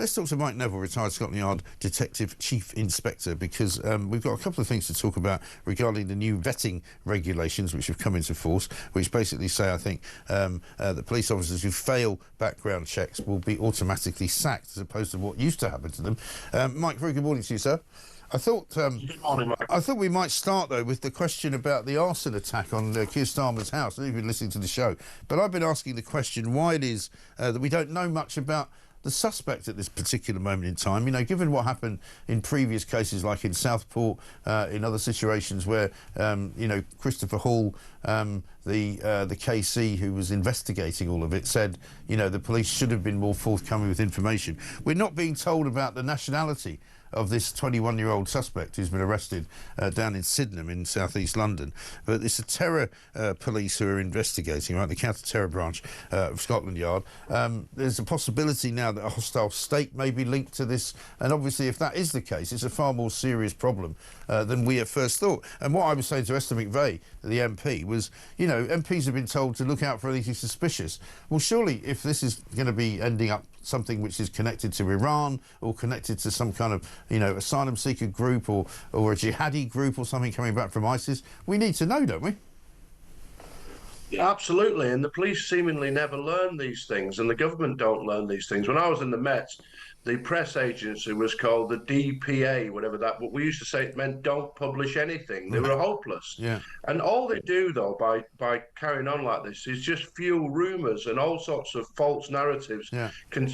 Let's talk to Mike Neville, retired Scotland Yard Detective Chief Inspector, because we've got a couple of things to talk about regarding the new vetting regulations which have come into force, which basically say, I think, that police officers who fail background checks will be automatically sacked, as opposed to what used to happen to them. Mike, very good morning to you, sir. I thought Good morning, Mike. I thought we might start, though, with the question about the arson attack on Keir Starmer's house. I know you've been listening to the show, but I've been asking the question why it is that we don't know much about the suspect at this particular moment in time. You know, given what happened in previous cases, like in Southport, in other situations where, you know, Christopher Hall, the KC who was investigating all of it, said, you know, the police should have been more forthcoming with information. We're not being told about the nationality of this 21-year-old suspect who's been arrested down in Sydenham in southeast London. But it's the terror police who are investigating, right, the Counter-terror branch of Scotland Yard. There's a possibility now that a hostile state may be linked to this, and obviously if that is the case, it's a far more serious problem than we at first thought. And what I was saying to Esther McVeigh, the MP, was, you know, MPs have been told to look out for anything suspicious. Well, surely if this is going to be ending up something which is connected to Iran or connected to some kind of, you know, asylum seeker group or a jihadi group or something coming back from ISIS, we need to know, don't we? Yeah, absolutely. And the police seemingly never learn these things, and the government don't learn these things. When I was in the Met, the press agency was called the DPA, whatever that. What we used to say, it meant don't publish anything. They were hopeless. Yeah. And all they do, though, by carrying on like this, is just fuel rumours and all sorts of false narratives. Yeah. Can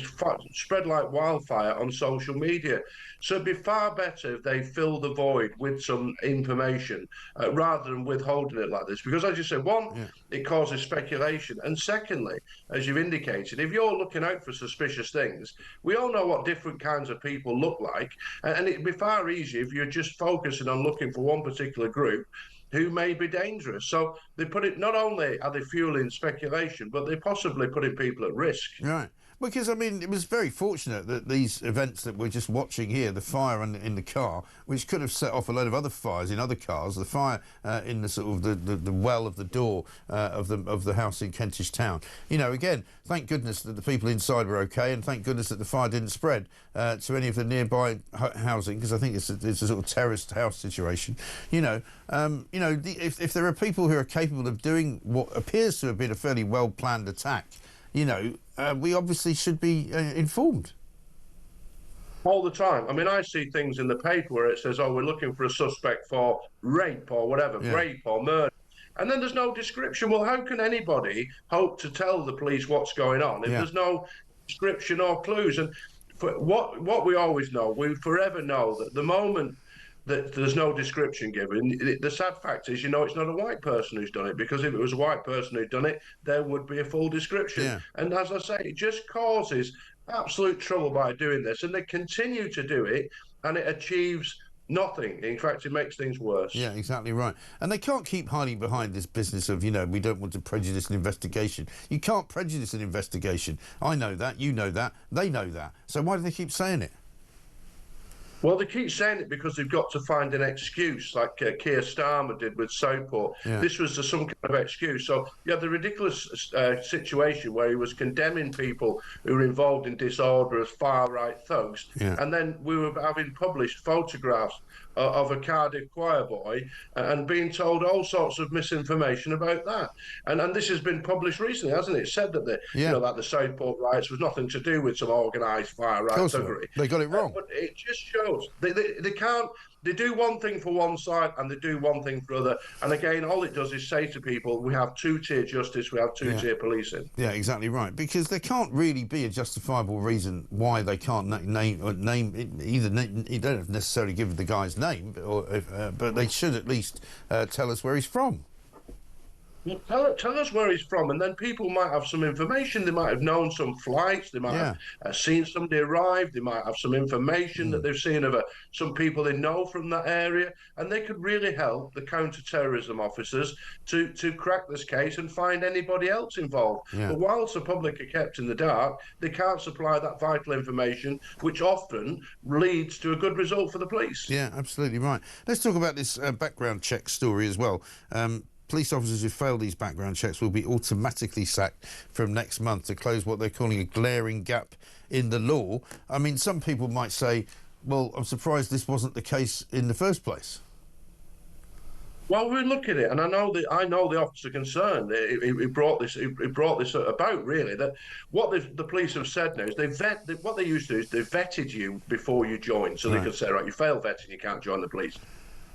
spread like wildfire on social media. So it'd be far better if they fill the void with some information rather than withholding it like this. Because, as you said, one, it causes speculation, and secondly, as you've indicated, if you're looking out for suspicious things, we all know what different kinds of people look like, and it'd be far easier if you're just focusing on looking for one particular group who may be dangerous. So they put it, not only are they fueling speculation, but they're possibly putting people at risk. Right. Because, I mean, it was very fortunate that these events that we're just watching here, the fire in the car, which could have set off a load of other fires in other cars, the fire in the sort of the well of the door of the house in Kentish Town. You know, again, thank goodness that the people inside were okay, and thank goodness that the fire didn't spread to any of the nearby housing, because I think it's a sort of terraced house situation. You know, if there are people who are capable of doing what appears to have been a fairly well-planned attack, you know, we obviously should be informed. All the time. I mean, I see things in the paper where it says, oh, we're looking for a suspect for rape or whatever, rape or murder. And then there's no description. Well, how can anybody hope to tell the police what's going on if there's no description or clues? And for what we always know, we forever know that the moment that there's no description given, the sad fact is, you know, it's not a white person who's done it, because if it was a white person who'd done it, there would be a full description. Yeah. And as I say, it just causes absolute trouble by doing this, and they continue to do it, and it achieves nothing. In fact, it makes things worse. Yeah, exactly right. And they can't keep hiding behind this business of, you know, we don't want to prejudice an investigation. You can't prejudice an investigation. I know that, you know that, they know that. So why do they keep saying it? Well, they keep saying it because they've got to find an excuse, like Keir Starmer did with Southport. Yeah. This was some kind of excuse. So you had the ridiculous situation where he was condemning people who were involved in disorder as far-right thugs. Yeah. And then we were having published photographs of a Cardiff choir boy and being told all sorts of misinformation about that. And this has been published recently, hasn't it? It said that you know, that the Southport riots was nothing to do with some organised far-right thuggery. They got it wrong. But it just shows they can't. They do one thing for one side and they do one thing for other. And again, all it does is say to people, we have two-tier justice, we have two-tier policing. Yeah, exactly right. Because there can't really be a justifiable reason why they can't name either. You don't necessarily give the guy's name, but they should at least tell us where he's from. Tell us where he's from, and then people might have some information. They might have known some flights. They might have seen somebody arrive. They might have some information that they've seen of some people they know from that area, and they could really help the counter-terrorism officers to crack this case and find anybody else involved. But whilst the public are kept in the dark, they can't supply that vital information, which often leads to a good result for the police. Yeah, absolutely right. Let's talk about this background check story as well. Police officers who fail these background checks will be automatically sacked from next month to close what they're calling a glaring gap in the law. I mean, some people might say, well, I'm surprised this wasn't the case in the first place. Well, we look at it, and I know the officer concerned. He brought this about, really. That what the police have said now is what they used to do is they vetted you before you joined, so they could say, right, you fail vetting, you can't join the police.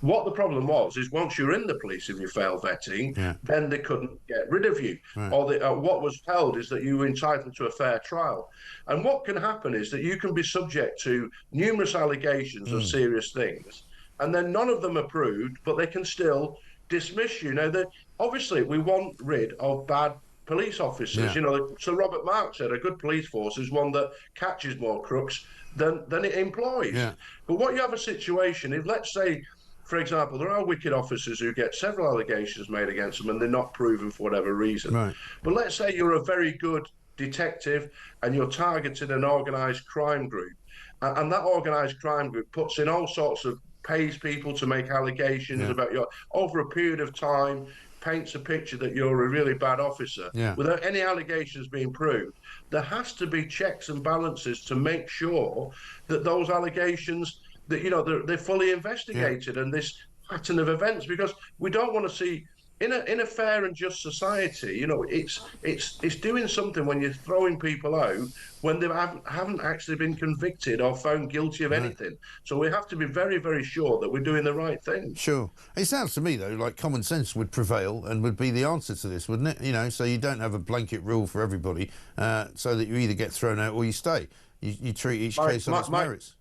What the problem was is once you're in the police, if you fail vetting, then they couldn't get rid of you. Or what was held is that you were entitled to a fair trial. And what can happen is that you can be subject to numerous allegations of serious things, and then none of them are proved, but they can still dismiss you. Now, obviously, we want rid of bad police officers. You know, Sir Robert Mark said a good police force is one that catches more crooks than it employs. But what you have a situation, if let's say, for example, there are wicked officers who get several allegations made against them and they're not proven for whatever reason. But let's say you're a very good detective and you're targeting an organised crime group, and that organised crime group puts in all sorts of pays people to make allegations about you over a period of time, paints a picture that you're a really bad officer without any allegations being proved. There has to be checks and balances to make sure that those allegations, that, you know, they're fully investigated, and this pattern of events, because we don't want to see in a fair and just society, you know, it's doing something when you're throwing people out when they haven't actually been convicted or found guilty of anything. So we have to be very, very sure that we're doing the right thing. Sure. It sounds to me, though, like common sense would prevail and would be the answer to this, wouldn't it? You know, so you don't have a blanket rule for everybody, so that you either get thrown out or you stay. You treat each case on its merits.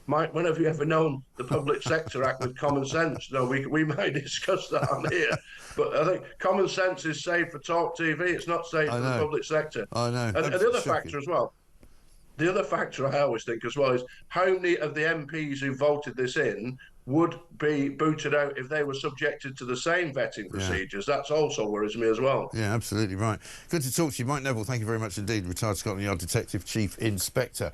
Mike, when have you ever known the Public Sector act with common sense? No, we might discuss that on here, but I think common sense is safe for talkTV. It's not safe for the public sector. I know. And the other factor as well, the other factor I always think as well is how many of the MPs who voted this in would be booted out if they were subjected to the same vetting procedures. That's also worries me as well. Yeah, absolutely right. Good to talk to you. Mike Neville, thank you very much indeed. Retired Scotland Yard Detective Chief Inspector.